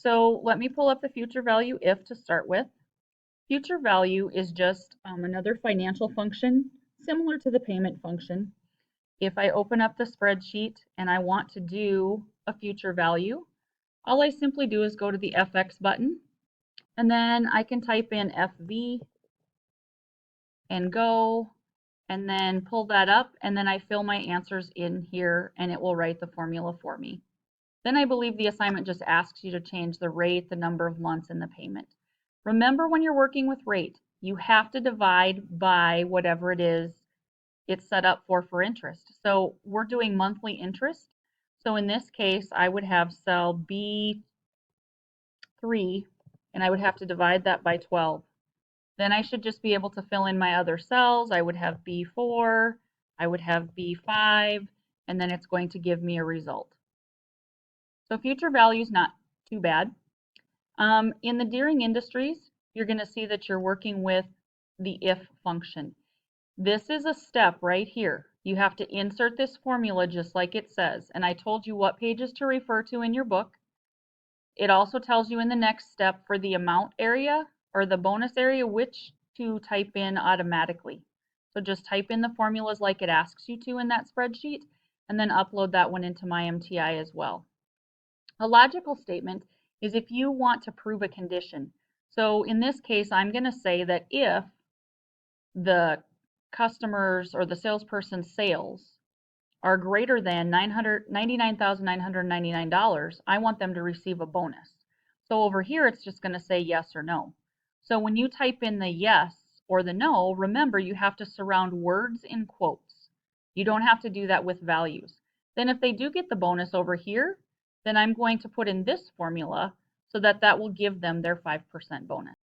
So let me pull up the future value if to start with. Future value is just another financial function similar to the payment function. If I open up the spreadsheet and I want to do a future value, all I simply do is go to the FX button, and then I can type in FV and go, and then pull that up, and then I fill my answers in here, and it will write the formula for me. Then I believe the assignment just asks you to change the rate, the number of months, and the payment. Remember, when you're working with rate, you have to divide by whatever it is it's set up for interest. So we're doing monthly interest. So in this case, I would have cell B3, and I would have to divide that by 12. Then I should just be able to fill in my other cells. I would have B4, I would have B5, and then it's going to give me a result. So future value is not too bad. In the Deering Industries, you're going to see that you're working with the if function. This is a step right here. You have to insert this formula just like it says. And I told you what pages to refer to in your book. It also tells you in the next step for the amount area or the bonus area which to type in automatically. So just type in the formulas like it asks you to in that spreadsheet, and then upload that one into my MTI as well. A logical statement is if you want to prove a condition. So in this case, I'm going to say that if the customers or the salesperson's sales are greater than $99,999, I want them to receive a bonus. So over here, it's just going to say yes or no. So when you type in the yes or the no, remember you have to surround words in quotes. You don't have to do that with values. Then if they do get the bonus over here, then I'm going to put in this formula so that that will give them their 5% bonus.